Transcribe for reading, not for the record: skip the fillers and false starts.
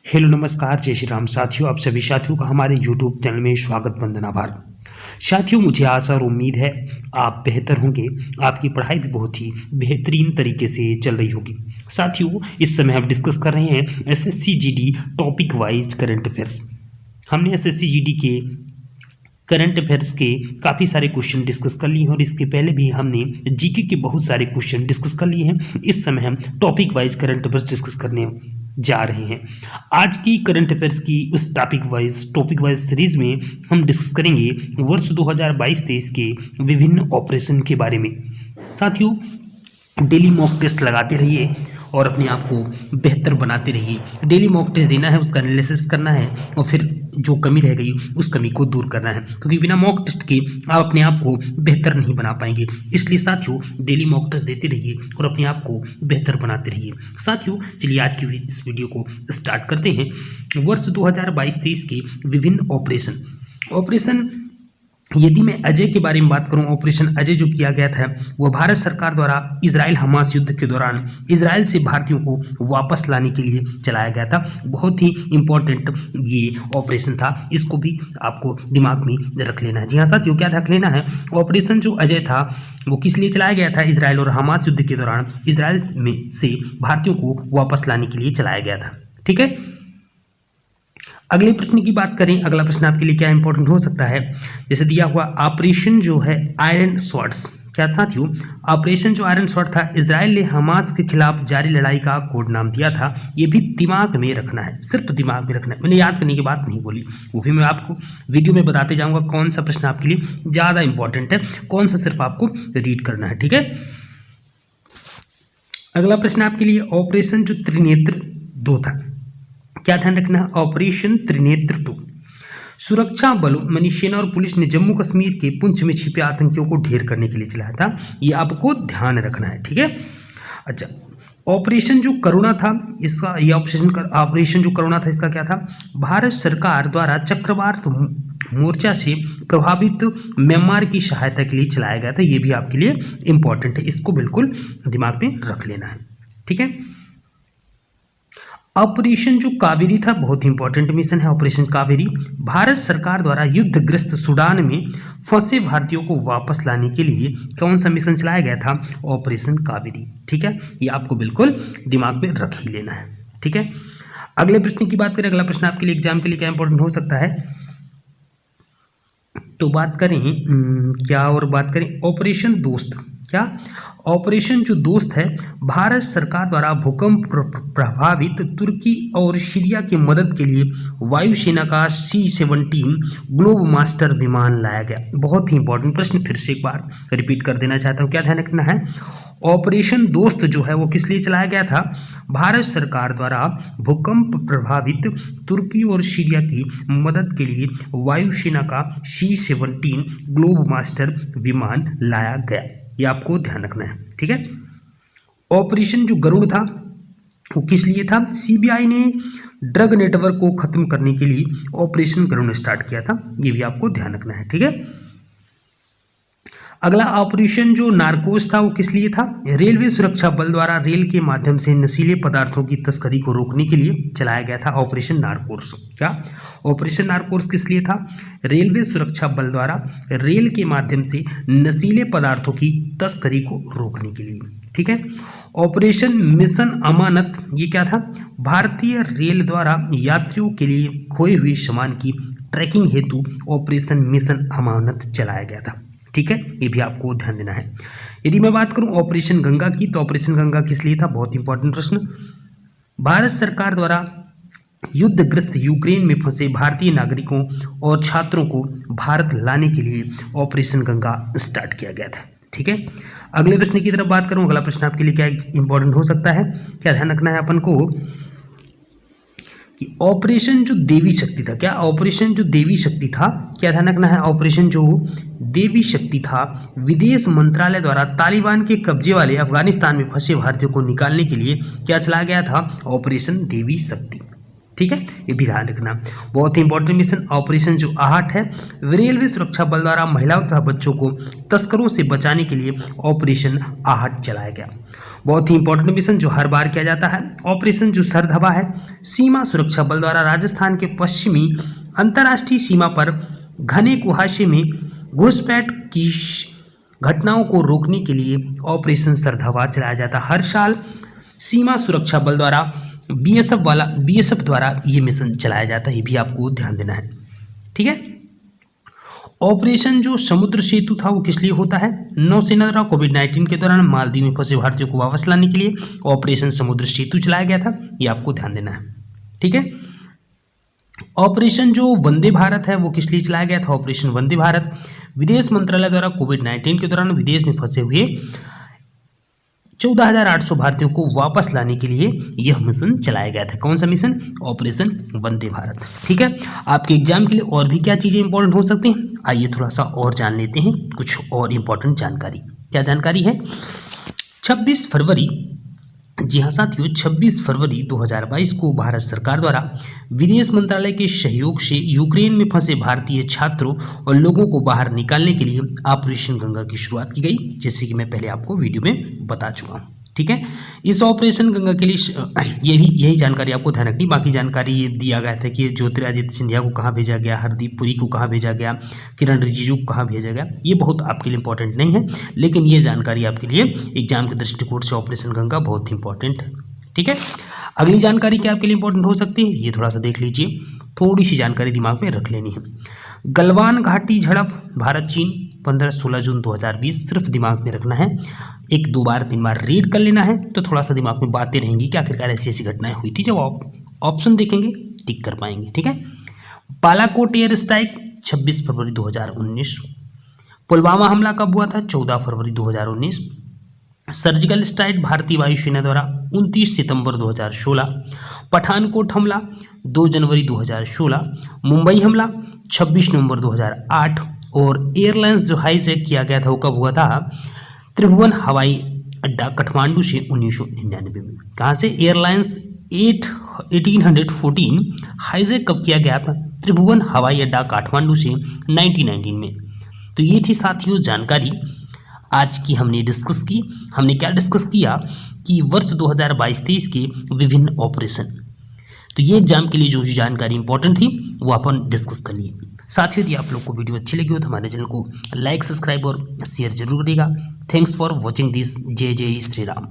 Hello नमस्कार जय श्री राम साथियों, आप सभी साथियों का हमारे यूट्यूब चैनल में स्वागत वंदन आभार। साथियों, मुझे आशा और उम्मीद है आप बेहतर होंगे। आपकी पढ़ाई भी बहुत ही बेहतरीन तरीके से चल रही होगी। साथियों, इस समय हम डिस्कस कर रहे हैं SSC GD topic wise current affairs. हमने एसएससी जीडी के करंट अफेयर्स के काफ़ी सारे क्वेश्चन डिस्कस कर लिए हैं और इसके पहले भी हमने जीके के बहुत सारे क्वेश्चन डिस्कस कर लिए हैं। इस समय हम topic wise current affairs discuss करने जा रहे हैं। आज की करंट अफेयर्स की उस टॉपिक वाइज सीरीज में हम डिस्कस करेंगे वर्ष 2022-23 के विभिन्न ऑपरेशन के बारे में। साथियों, डेली मॉक टेस्ट लगाते रहिए और अपने आप को बेहतर बनाते रहिए। डेली मॉक टेस्ट देना है, उसका एनालिसिस करना है और फिर जो कमी रह गई उस कमी को दूर करना है, क्योंकि बिना मॉक टेस्ट के आप अपने आप को बेहतर नहीं बना पाएंगे। इसलिए साथियों, डेली मॉक टेस्ट देते रहिए और अपने आप को बेहतर बनाते रहिए। साथियों, चलिए आज की इस वीडियो को स्टार्ट करते हैं। वर्ष 2022-23 के विभिन्न ऑपरेशन यदि मैं अजय के बारे में बात करूं, ऑपरेशन अजय जो किया गया था वह भारत सरकार द्वारा इजराइल हमास युद्ध के दौरान इजराइल से भारतीयों को वापस लाने के लिए चलाया गया था। बहुत ही इंपॉर्टेंट ये ऑपरेशन था, इसको भी आपको दिमाग में रख लेना है। जी हाँ साथियों, क्या रख लेना है? ऑपरेशन जो अजय था वो किस लिए चलाया गया था? इजराइल और हमास युद्ध के दौरान इजराइल में से भारतीयों को वापस लाने के लिए चलाया गया था। ठीक है, अगले प्रश्न की बात करें। अगला प्रश्न आपके लिए क्या इंपॉर्टेंट हो सकता है? जैसे दिया हुआ ऑपरेशन जो है आयरन स्वॉर्ड्स। क्या साथियों, ऑपरेशन जो आयरन स्वॉर्ड था, इजराइल ने हमास के खिलाफ जारी लड़ाई का कोड नाम दिया था। ये भी दिमाग में रखना है, सिर्फ दिमाग में रखना है। मैंने याद करने की बात नहीं बोली, वो भी मैं आपको वीडियो में बताते जाऊंगा कौन सा प्रश्न आपके लिए ज़्यादा इंपॉर्टेंट है, कौन सा सिर्फ आपको रीड करना है। ठीक है, अगला प्रश्न आपके लिए ऑपरेशन जो त्रिनेत्र 2 था। क्या ध्यान रखना है? ऑपरेशन त्रिनेत्र 2 सुरक्षा बलों यानी सेना और पुलिस ने जम्मू कश्मीर के पुंछ में छिपे आतंकियों को ढेर करने के लिए चलाया था। ये आपको ध्यान रखना है। ठीक है, अच्छा, ऑपरेशन जो करुणा था, इसका ये ऑपरेशन जो करुणा था, इसका क्या था? भारत सरकार द्वारा चक्रवात मोर्चा से प्रभावित म्यांमार की सहायता के लिए चलाया गया था। ये भी आपके लिए इंपॉर्टेंट है, इसको बिल्कुल दिमाग में रख लेना है। ठीक है, ऑपरेशन जो कावेरी था, बहुत ही इंपॉर्टेंट मिशन है ऑपरेशन कावेरी। भारत सरकार द्वारा युद्धग्रस्त सूडान में फंसे भारतीयों को वापस लाने के लिए कौन सा मिशन चलाया गया था? ऑपरेशन कावेरी। ठीक है, ये आपको बिल्कुल दिमाग में रख ही लेना है। ठीक है, अगले प्रश्न की बात करें। अगला प्रश्न आपके लिए एग्जाम के लिए क्या इंपॉर्टेंट हो सकता है? तो बात करें क्या, और बात करें ऑपरेशन दोस्त। क्या? ऑपरेशन जो दोस्त है, भारत सरकार द्वारा भूकंप प्रभावित तुर्की और सीरिया की मदद के लिए वायुसेना का C-17 ग्लोब मास्टर विमान लाया गया। बहुत ही इंपॉर्टेंट प्रश्न, फिर से एक बार रिपीट कर देना चाहता हूँ। क्या ध्यान रखना है? ऑपरेशन दोस्त जो है वो किस लिए चलाया गया था? भारत सरकार द्वारा भूकंप प्रभावित तुर्की और सीरिया की मदद के लिए वायुसेना का C-17 ग्लोब मास्टर विमान लाया गया। ये आपको ध्यान रखना है। ठीक है, ऑपरेशन जो गरुड़ था वो किस लिए था? सीबीआई ने ड्रग नेटवर्क को खत्म करने के लिए ऑपरेशन गरुड़ स्टार्ट किया था। ये भी आपको ध्यान रखना है। ठीक है, अगला ऑपरेशन जो नारकोस था वो किस लिए था? रेलवे सुरक्षा बल द्वारा रेल के माध्यम से नशीले पदार्थों की तस्करी को रोकने के लिए चलाया गया था ऑपरेशन नारकोस। क्या? ऑपरेशन नारकोस किस लिए था? रेलवे सुरक्षा बल द्वारा रेल के माध्यम से नशीले पदार्थों की तस्करी को रोकने के लिए। ठीक है, ऑपरेशन मिशन अमानत, ये क्या था? भारतीय रेल द्वारा यात्रियों के लिए खोए हुए सामान की ट्रैकिंग हेतु ऑपरेशन मिशन अमानत चलाया गया था। ठीक है, ये भी आपको ध्यान देना है। यदि मैं बात करूं ऑपरेशन गंगा की, तो ऑपरेशन गंगा किस लिए था? बहुत इंपॉर्टेंट प्रश्न। भारत सरकार द्वारा युद्धग्रस्त यूक्रेन में फंसे भारतीय नागरिकों और छात्रों को भारत लाने के लिए ऑपरेशन गंगा स्टार्ट किया गया था। ठीक है, अगले प्रश्न की तरफ बात करूं। अगला प्रश्न आपके लिए क्या इंपॉर्टेंट हो सकता है? क्या ध्यान रखना है अपन को? ऑपरेशन जो देवी शक्ति था। क्या? ऑपरेशन जो देवी शक्ति था, क्या ध्यान रखना है? ऑपरेशन जो देवी शक्ति था, विदेश मंत्रालय द्वारा तालिबान के कब्जे वाले अफगानिस्तान में फंसे भारतीयों को निकालने के लिए क्या चलाया गया था? ऑपरेशन देवी शक्ति। ठीक है, ये भी ध्यान रखना। बहुत ही इंपॉर्टेंट मिशन ऑपरेशन जो आहट है, रेलवे सुरक्षा बल द्वारा महिलाओं तथा बच्चों को तस्करों से बचाने के लिए ऑपरेशन आहट चलाया गया। बहुत ही इंपॉर्टेंट मिशन जो हर बार किया जाता है। ऑपरेशन जो सर्द हवा है, सीमा सुरक्षा बल द्वारा राजस्थान के पश्चिमी अंतर्राष्ट्रीय सीमा पर घने कुहासे में घुसपैठ की घटनाओं को रोकने के लिए ऑपरेशन सर्द हवा चलाया जाता है। हर साल सीमा सुरक्षा बल द्वारा बीएसएफ द्वारा ये मिशन चलाया जाता है, ये भी आपको ध्यान देना है। ठीक है। ऑपरेशन जो समुद्र सेतु था वो किस लिए होता है? नौसेना द्वारा कोविड-19 के दौरान मालदीव में फंसे भारतीयों को वापस लाने के लिए ऑपरेशन समुद्र सेतु चलाया गया था, ये आपको ध्यान देना है। ठीक है। ऑपरेशन जो वंदे भारत है वो किस लिए चलाया गया था? ऑपरेशन वंदे भारत विदेश मंत्रालय द्वारा कोविड-19 के दौरान विदेश में फंसे हुए 14,800 भारतीयों को वापस लाने के लिए यह मिशन चलाया गया था। कौन सा मिशन? ऑपरेशन वंदे भारत। ठीक है। आपके एग्जाम के लिए और भी क्या चीज़ें इंपॉर्टेंट हो सकती हैं, आइए थोड़ा सा और जान लेते हैं कुछ और इंपॉर्टेंट जानकारी। क्या जानकारी है? 26 फरवरी, जी हाँ साथियों, 26 फरवरी 2022 को भारत सरकार द्वारा विदेश मंत्रालय के सहयोग से यूक्रेन में फंसे भारतीय छात्रों और लोगों को बाहर निकालने के लिए ऑपरेशन गंगा की शुरुआत की गई, जैसे कि मैं पहले आपको वीडियो में बता चुका हूँ। ठीक है। इस ऑपरेशन गंगा के लिए यही जानकारी आपको ध्यान रखनी। बाकी जानकारी ये दिया गया था कि ज्योतिरादित्य सिंधिया को कहाँ भेजा गया, हरदीप पुरी को कहाँ भेजा गया, किरण रिजिजू को कहाँ भेजा गया, ये बहुत आपके लिए इंपॉर्टेंट नहीं है, लेकिन ये जानकारी आपके लिए एग्जाम के दृष्टिकोण से ऑपरेशन गंगा बहुत ही इंपॉर्टेंट है। ठीक है। अगली जानकारी क्या आपके लिए इंपॉर्टेंट हो सकती है, ये थोड़ा सा देख लीजिए, थोड़ी सी जानकारी दिमाग में रख लेनी है। गलवान घाटी झड़प भारत चीन 15-16 जून 2020, सिर्फ दिमाग में रखना है, 1, 2 बार 3 बार रीड कर लेना है, तो थोड़ा सा दिमाग में बातें रहेंगी कि आखिरकार ऐसी ऐसी घटनाएं हुई थी। जब आप ऑप्शन देखेंगे टिक कर पाएंगे। ठीक है। बालाकोट एयर स्ट्राइक 26 फरवरी 2019। पुलवामा हमला कब हुआ था? 14 फरवरी 2019। सर्जिकल स्ट्राइक भारतीय वायुसेना द्वारा 29 सितंबर 2016। पठानकोट हमला 2 जनवरी 2016। मुंबई हमला 26 नवंबर 2008। और एयरलाइंस जो हाईजैक किया गया था वो कब हुआ था? त्रिभुवन हवाई अड्डा काठमांडू से 1999 में। कहाँ से? एयरलाइंस 1814 हाईजैक कब किया गया था? त्रिभुवन हवाई अड्डा काठमांडू से 1919 में। तो ये थी साथियों जानकारी आज की हमने डिस्कस की। हमने क्या डिस्कस किया कि वर्ष 2022-23 के विभिन्न ऑपरेशन, तो ये एग्जाम के लिए जो जानकारी इंपॉर्टेंट थी वो अपन डिस्कस कर लिए। साथियों यदि आप लोग को वीडियो अच्छी लगी हो तो हमारे चैनल को लाइक, सब्सक्राइब और शेयर जरूर करिएगा। Thanks for watching this. जय जय श्री राम।